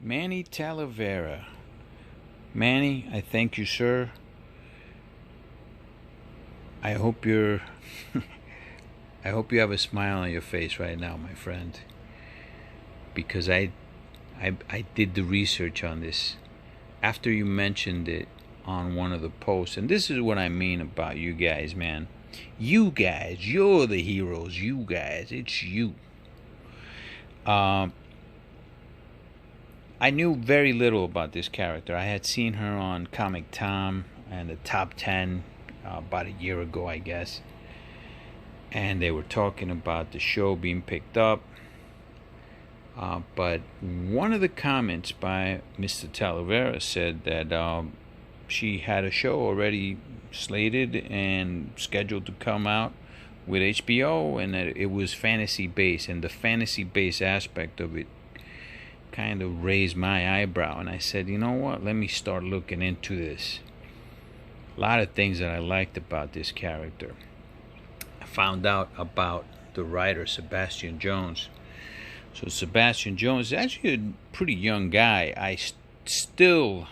Manny Talavera. Manny, I thank you, sir. I hope you're I hope you have a smile on your face right now, my friend. Because I did the research on this after you mentioned it on one of the posts. And this is what I mean about you guys, man. You guys, you're the heroes. You guys, it's you. I knew very little about this character. I had seen her on Comic Tom and the Top 10 about a year ago, I guess. And they were talking about the show being picked up. But one of the comments by Mr. Talavera said that she had a show already slated and scheduled to come out with HBO, and that it was fantasy based, and the fantasy based aspect of it kind of raised my eyebrow. And I said, you know what, let me start looking into this. A lot of things that I liked about this character. I found out about the writer Sebastian Jones. So Sebastian Jones is actually a pretty young guy. I still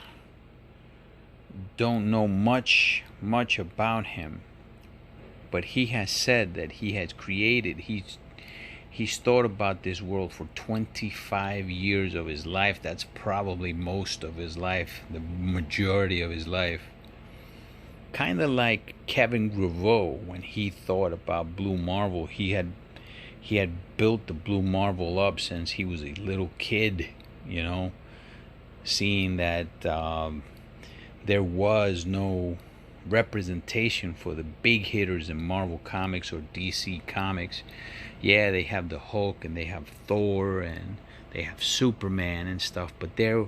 don't know much about him, but he has said that he has created, he's thought about this world for 25 years of his life. That's probably most of his life, the majority of his life. Kind of like Kevin Graveau, when he thought about Blue Marvel, he had built the Blue Marvel up since he was a little kid, you know, seeing that there was no representation for the big hitters in Marvel Comics or DC Comics. Yeah, they have the Hulk and they have Thor and they have Superman and stuff, but there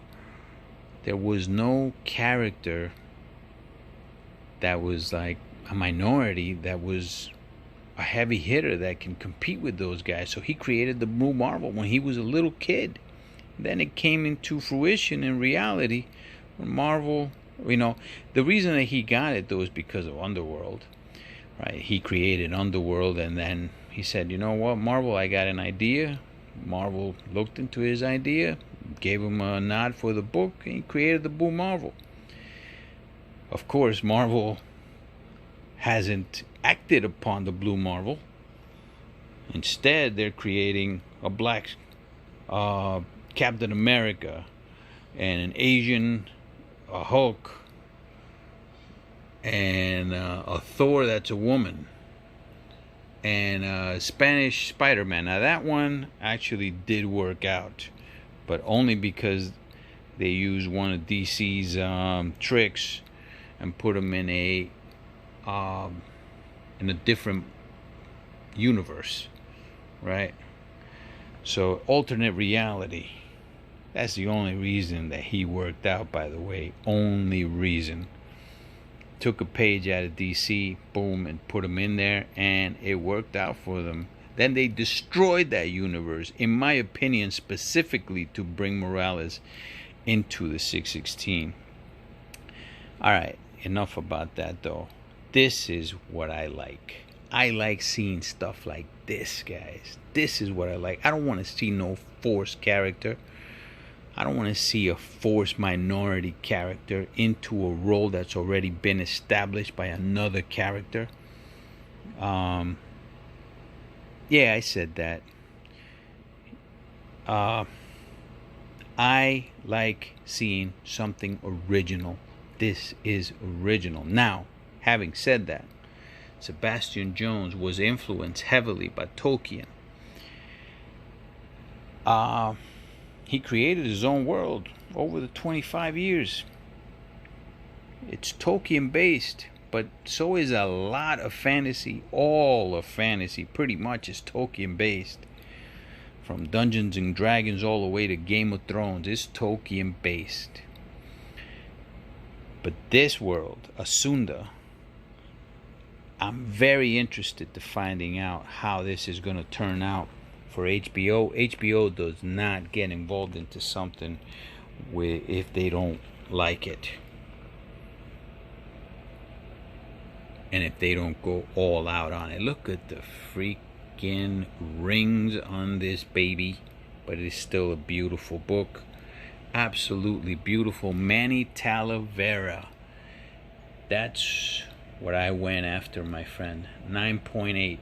was no character that was like a minority that was a heavy hitter that can compete with those guys. So he created the Blue Marvel when he was a little kid. Then it came into fruition in reality when Marvel, you know, the reason that he got it though is because of Underworld, right? He created Underworld, and then he said, you know what, Marvel, I got an idea. Marvel looked into his idea, gave him a nod for the book, and he created the Blue Marvel. Of course, Marvel hasn't acted upon the Blue Marvel. Instead, they're creating a black Captain America and an Asian Hulk and a Thor that's a woman and a Spanish Spider-Man. Now that one actually did work out, but only because they used one of DC's tricks and put him in a different universe, right? So alternate reality. That's the only reason that he worked out, by the way. Only reason. Took a page out of DC, boom, and put him in there, and it worked out for them. Then they destroyed that universe, in my opinion, specifically to bring Morales into the 616. Alright, enough about that though. This is what I like. I like seeing stuff like this, guys. This is what I like. I don't want to see no forced character. I don't want to see a forced minority character into a role that's already been established by another character. Yeah, I said that. I like seeing something original. This is original. Now, having said that, Sebastian Jones was influenced heavily by Tolkien. He created his own world over the 25 years. It's Tolkien based, but so is a lot of fantasy. All of fantasy pretty much is Tolkien based. From Dungeons and Dragons all the way to Game of Thrones, it's Tolkien based. But this world, Asunda, I'm very interested to finding out how this is going to turn out for HBO. HBO does not get involved into something if they don't like it. And if they don't go all out on it. Look at the freaking rings on this baby. But it's still a beautiful book. Absolutely beautiful. Manny Talavera. That's what I went after, my friend. 9.8.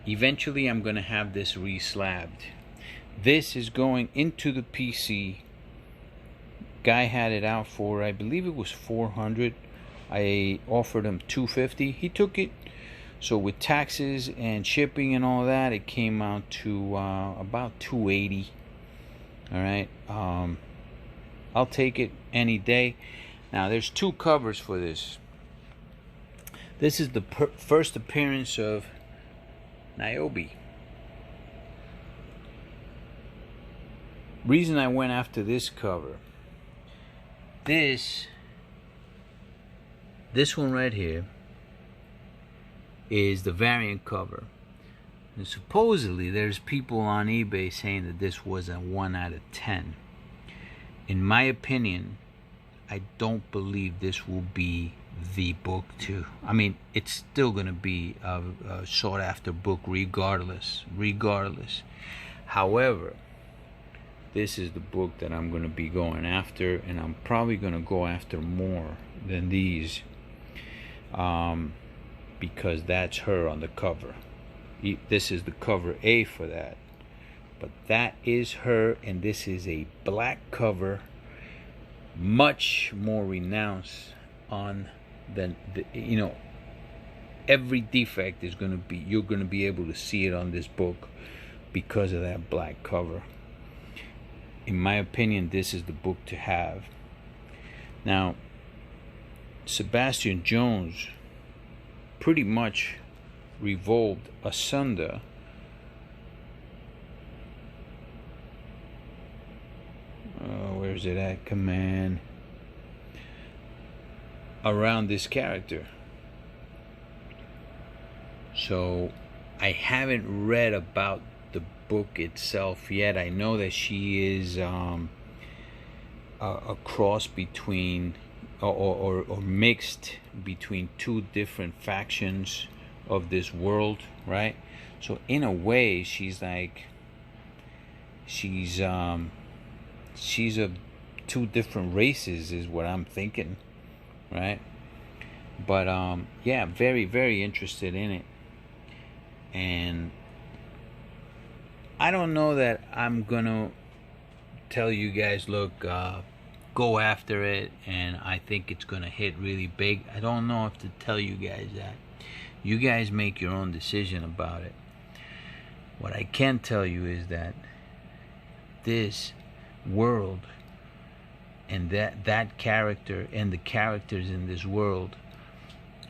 Eventually I'm going to have this re-slabbed. This is going into the PC. Guy had it out for, I believe it was 400. I offered him 250. He took it. So with taxes and shipping and all that, it came out to about 280. All right. I'll take it any day. Now there's two covers for this. This is the first appearance of Niobe. Reason I went after this cover. This one right here is the variant cover. And supposedly there's people on eBay saying that this was a 1 out of 10. In my opinion, I don't believe this will be the book too. I mean, it's still going to be a sought after book regardless. However, this is the book that I'm going to be going after, and I'm probably going to go after more than these, because that's her on the cover. This is the cover A for that, but that is her, and this is a black cover, much more renounced on than every defect is going to be, you're going to be able to see it on this book because of that black cover. In my opinion, this is the book to have. Now, Sebastian Jones pretty much revolved asunder where's it at, command, around this character. So I haven't read about the book itself yet. I know that she is a cross between or mixed between two different factions of this world, right? So in a way she's like she's of two different races is what I'm thinking, right? But yeah, very, very interested in it. And I don't know that I'm gonna tell you guys, look, go after it and I think it's gonna hit really big. I don't know if to tell you guys that. You guys make your own decision about it. What I can tell you is that this world and that character and the characters in this world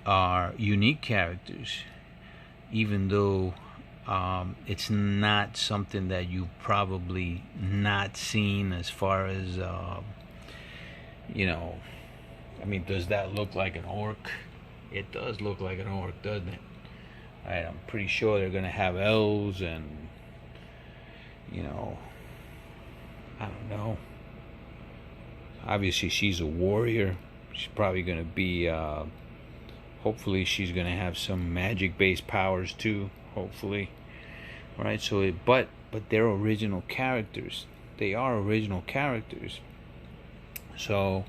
are unique characters, even though it's not something that you've probably not seen as far as I mean, does that look like an orc? It does look like an orc, doesn't it? Right, I'm pretty sure they're gonna have elves and I don't know. Obviously she's a warrior. She's probably gonna be hopefully she's gonna have some magic based powers too, hopefully. All right, so but they're original characters. They are original characters. So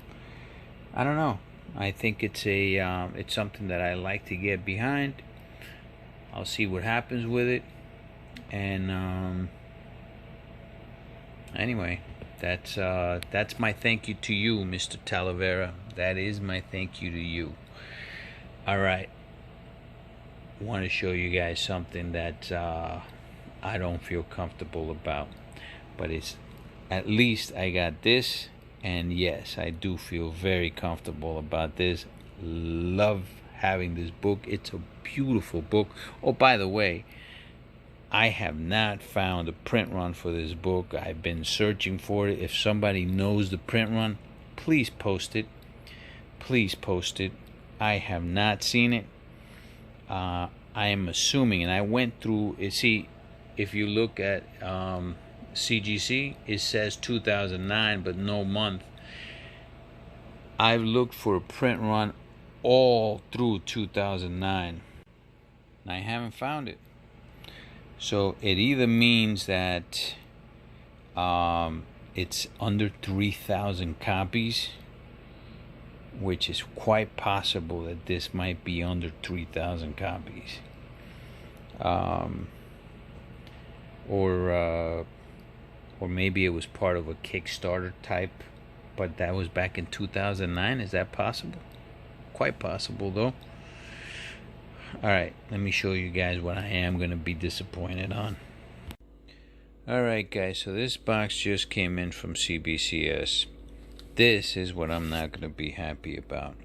I don't know. I think it's it's something that I like to get behind. I'll see what happens with it. And anyway, that's my thank you to you, Mr. Talavera. That is my thank you to you. All right. I want to show you guys something that I don't feel comfortable about, but it's at least I got this. And yes, I do feel very comfortable about this. Love having this book. It's a beautiful book. Oh, by the way, I have not found a print run for this book. I've been searching for it. If somebody knows the print run, please post it. Please post it. I have not seen it. I am assuming, and I went through, see, if you look at CGC, it says 2009 but no month. I've looked for a print run all through 2009 and I haven't found it. So it either means that it's under 3,000 copies, which is quite possible that this might be under 3,000 copies. Or maybe it was part of a Kickstarter type, but that was back in 2009. Is that possible? Quite possible, though. Alright, let me show you guys what I am going to be disappointed on. Alright guys, so this box just came in from CBCS. This is what I'm not going to be happy about.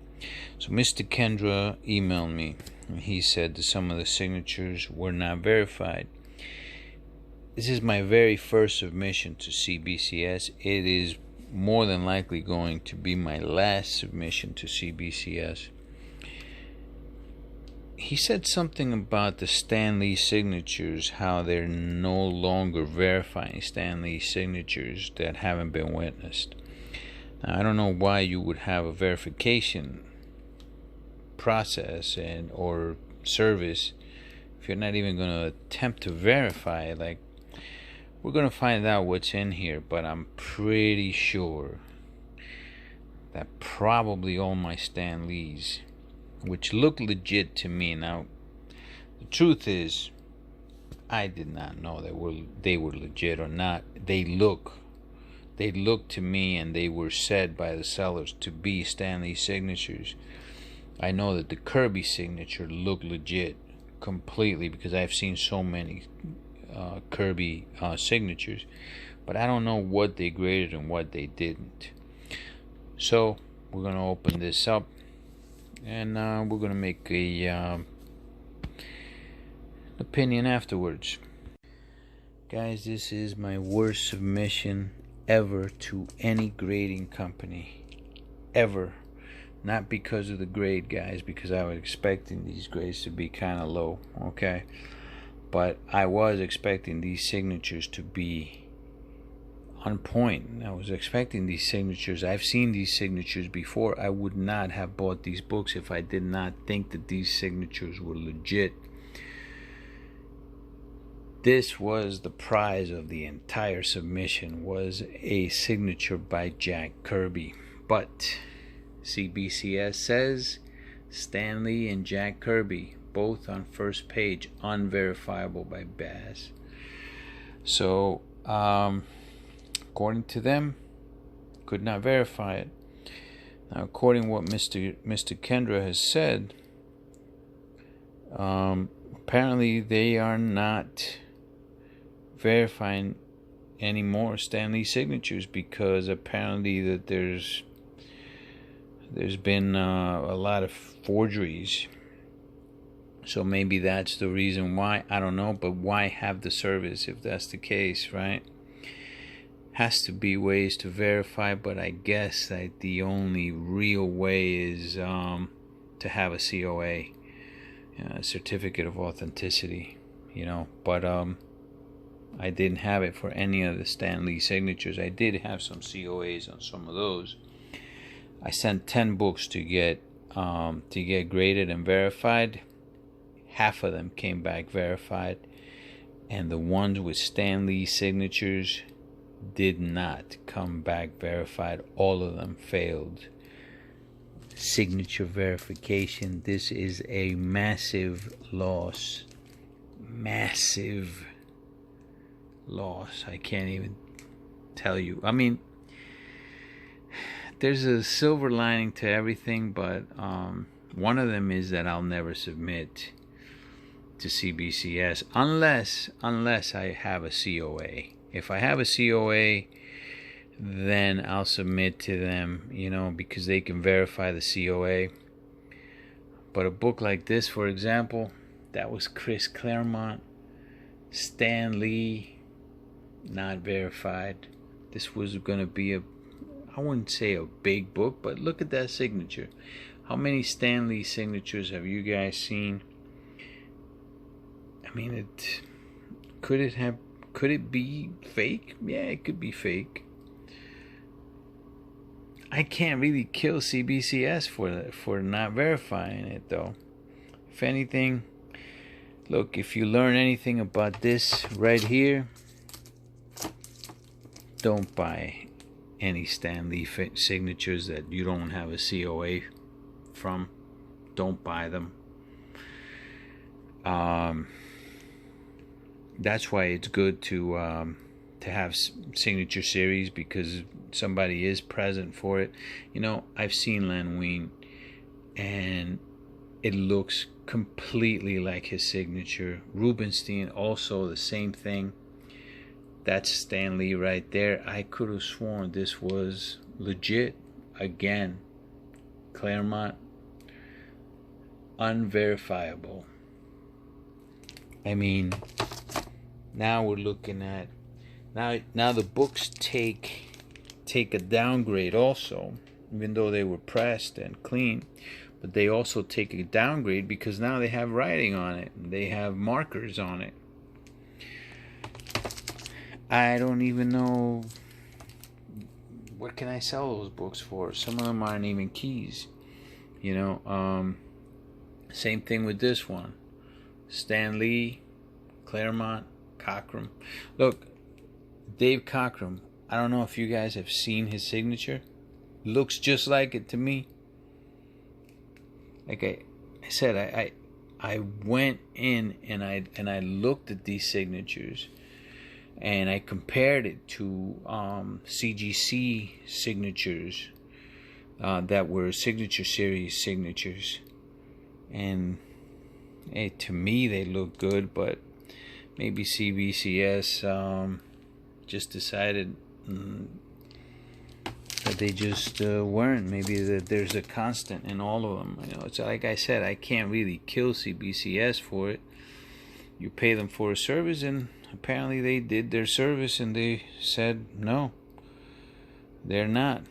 So Mr. Kendra emailed me, and he said that some of the signatures were not verified. This is my very first submission to CBCS. It is more than likely going to be my last submission to CBCS. He said something about the Stan Lee signatures, how they're no longer verifying Stan Lee signatures that haven't been witnessed. Now, I don't know why you would have a verification process or service if you're not even going to attempt to verify. Like, we're going to find out what's in here, but I'm pretty sure that probably all my Stan Lees, which look legit to me. Now, the truth is, I did not know they were legit or not. They look to me, and they were said by the sellers to be Stan Lee signatures. I know that the Kirby signature looked legit completely because I've seen so many Kirby signatures, but I don't know what they graded and what they didn't. So we're gonna open this up, and we're gonna make a opinion afterwards. Guys, this is my worst submission ever to any grading company, ever. Not because of the grade, guys, because I was expecting these grades to be kind of low, okay, but I was expecting these signatures to be on point. I was expecting these signatures. I've seen these signatures before. I would not have bought these books if I did not think that these signatures were legit. This was the prize of the entire submission, was a signature by Jack Kirby. But CBCS says Stan Lee and Jack Kirby, both on first page, unverifiable by Baz. So, according to them, could not verify it. Now, according to what Mr. Kendra has said, apparently they are not verifying any more Stan Lee signatures, because apparently that there's been a lot of forgeries. So maybe that's the reason why. I don't know, but why have the service if that's the case, right? Has to be ways to verify, but I guess that the only real way is to have a COA, a certificate of authenticity, but I didn't have it for any of the Stan Lee signatures. I did have some COAs on some of those. I sent 10 books to get graded and verified. Half of them came back verified, and the ones with Stan Lee signatures did not come back verified. All of them failed signature verification. This is a massive loss. Massive loss. I can't even tell you. I mean, there's a silver lining to everything, but one of them is that I'll never submit to CBCS unless I have a COA. If I have a COA, then I'll submit to them, because they can verify the COA. But a book like this, for example, that was Chris Claremont, Stan Lee, not verified. This was going to be I wouldn't say a big book, but look at that signature. How many Stan Lee signatures have you guys seen? I mean, could it be fake? Yeah, it could be fake. I can't really kill CBCS for not verifying it, though. If anything, look, if you learn anything about this right here, don't buy any Stan Lee signatures that you don't have a COA from. Don't buy them. That's why it's good to have signature series, because somebody is present for it. You know, I've seen Len Wein, and it looks completely like his signature. Rubenstein, also the same thing. That's Stan Lee right there. I could have sworn this was legit. Again, Claremont, unverifiable. I mean, now we're looking at now the books take a downgrade also, even though they were pressed and clean, but they also take a downgrade because now they have writing on it and they have markers on it. I don't even know what can I sell those books for. Some of them aren't even keys, you know. Same thing with this one. Stan Lee, Claremont, Cockrum. Look, Dave Cockrum, I don't know if you guys have seen his signature. Looks just like it to me. Like I said, I went in and I looked at these signatures, and I compared it to CGC signatures that were signature series signatures, and to me they look good, but maybe CBCS just decided that they just weren't. Maybe that there's a constant in all of them. You know, it's like I said, I can't really kill CBCS for it. You pay them for a service, and apparently they did their service and they said no, they're not.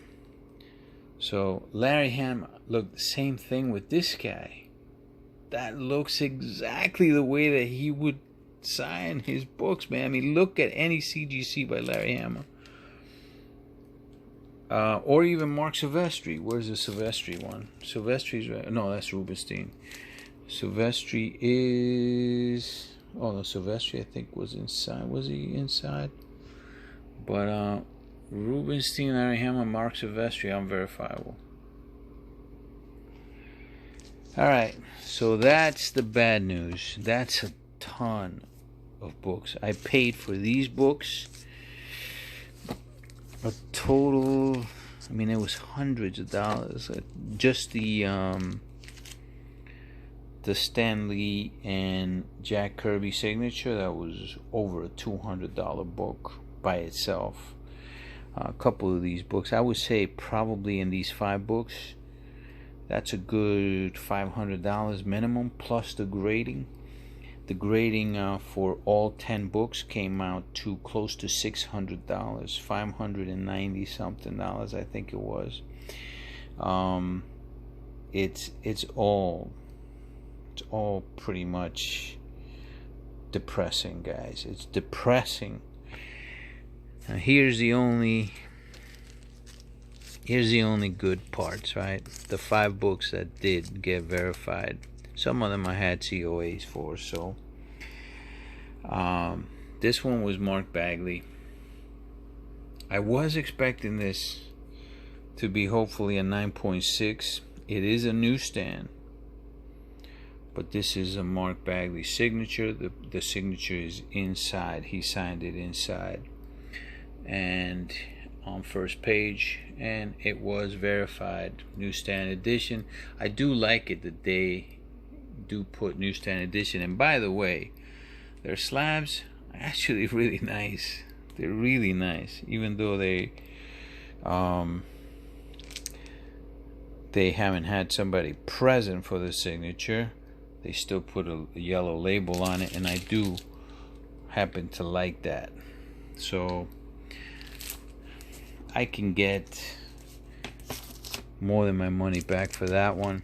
So Larry Hama, look, the same thing with this guy. That looks exactly the way that he would sign his books, man. I mean, look at any CGC by Larry Hama. Or even Mark Silvestri. Where's the Silvestri one? Silvestri's right. No, that's Rubenstein. Silvestri is... Oh, no, Silvestri I think was inside. Was he inside? But Rubenstein, Larry Hama, Mark Silvestri, unverifiable. Alright, so that's the bad news. That's a ton of books. I paid for these books a total, I mean, it was hundreds of dollars. Just the Stan Lee and Jack Kirby signature, that was over a $200 book by itself. A couple of these books, I would say probably in these 5 books, that's a good $500 minimum, plus the grading. The grading for all 10 books came out to close to $600, $590 something dollars, I think it was. It's all pretty much depressing, guys. It's depressing. Now here's the only good parts, right? The 5 books that did get verified. Some of them I had COAs for, so this one was Mark Bagley. I was expecting this to be hopefully a 9.6. It is a newsstand, but this is a Mark Bagley signature. The signature is inside. He signed it inside and on first page, and it was verified newsstand edition. I do like it that they do put newsstand edition. And by the way, their slabs are actually really nice. They're really nice, even though they haven't had somebody present for the signature. They still put a yellow label on it, and I do happen to like that. So I can get more than my money back for that one.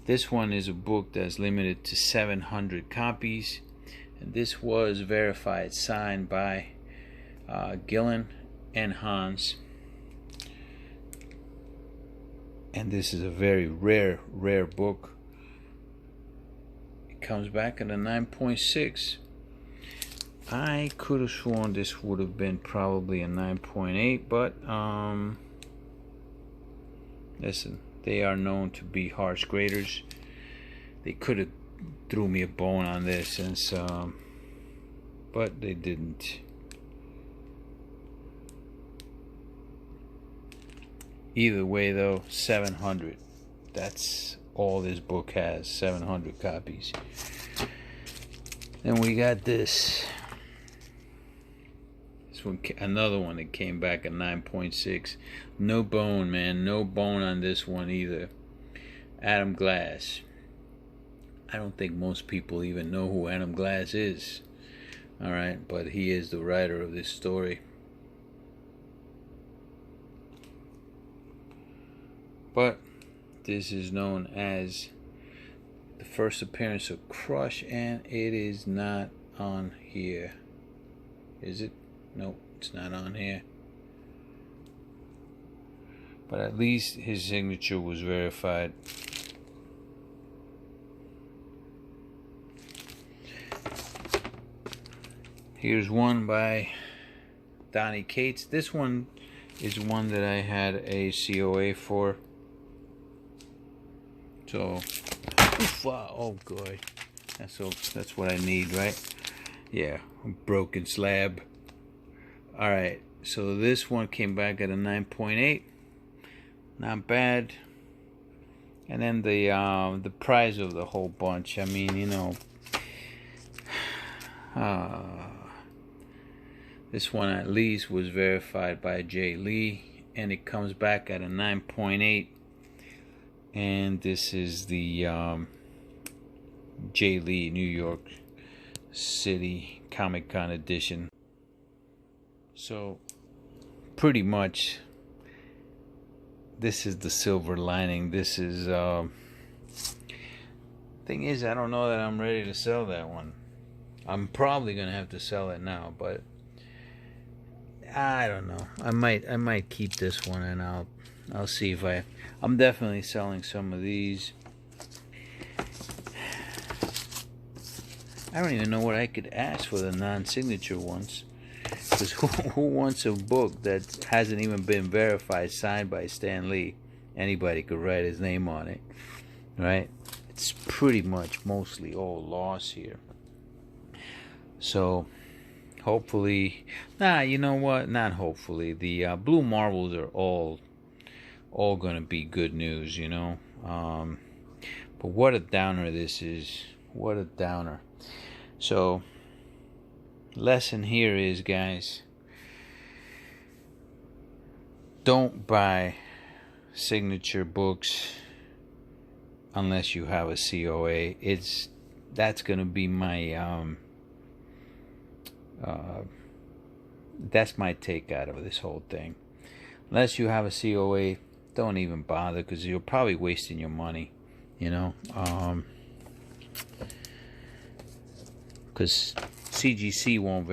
This one is a book that's limited to 700 copies, and this was verified, signed by Gillen and Hans. And this is a very rare book. It comes back at a 9.6. I could have sworn this would have been probably a 9.8, but listen, they are known to be harsh graders. They could have threw me a bone on this, since but they didn't. Either way though, 700. That's all this book has, 700 copies. Then we got this. This one, another one that came back at 9.6. No bone, man. No bone on this one either. Adam Glass. I don't think most people even know who Adam Glass is. Alright, but he is the writer of this story. But this is known as the first appearance of Crush, and it is not on here. Is it? Nope, it's not on here. But at least his signature was verified. Here's one by Donnie Cates. This one is one that I had a COA for. So, oh god, that's what I need, right? Yeah, a broken slab. All right, so this one came back at a 9.8, not bad. And then the prize of the whole bunch. I mean, you know, this one at least was verified by Jay Lee, and it comes back at a 9.8. And this is the Jay Lee New York City Comic Con edition. So pretty much this is the silver lining. This is thing is, I don't know that I'm ready to sell that one. I'm probably gonna have to sell it now, but I don't know. I might keep this one, and I'll see if I'm definitely selling some of these. I don't even know what I could ask for the non-signature ones, because who wants a book that hasn't even been verified, signed by Stan Lee? Anybody could write his name on it, right? It's pretty much mostly all loss here. So hopefully, you know what? Not hopefully. The Blue Marbles are all gonna be good news, you know. But what a downer this is. What a downer. So, lesson here is, guys, don't buy signature books unless you have a COA. That's gonna be my that's my take out of this whole thing. Unless you have a COA, don't even bother, because you're probably wasting your money, you know. Because CGC won't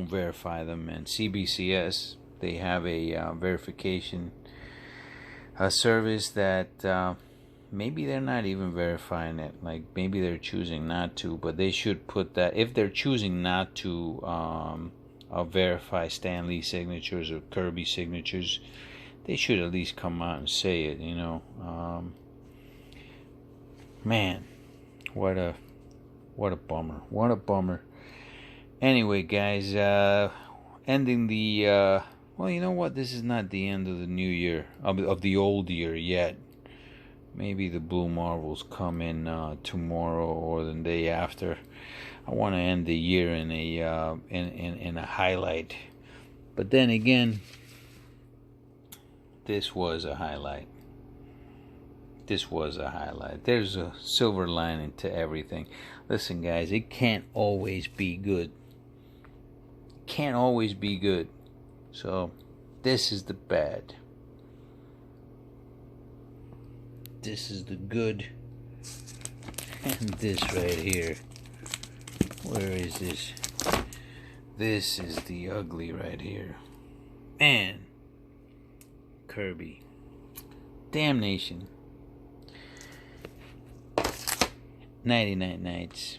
verify them, and CBCS, they have a verification service that maybe they're not even verifying it. Like, maybe they're choosing not to, but they should put that. If they're choosing not to verify Stan Lee signatures or Kirby signatures, they should at least come out and say it, you know. Man, what a bummer. What a bummer. Anyway, guys, ending the well, you know what? This is not the end of the new year, of the old year yet. Maybe the Blue Marbles come in tomorrow or the day after. I want to end the year in a in a highlight. But then again, this was a highlight. This was a highlight. There's a silver lining to everything. Listen, guys, it can't always be good. Can't always be good. So, this is the bad. This is the good. And this right here. Where is this? This is the ugly right here. Man. Kirby. Damnation. Nighty night nights.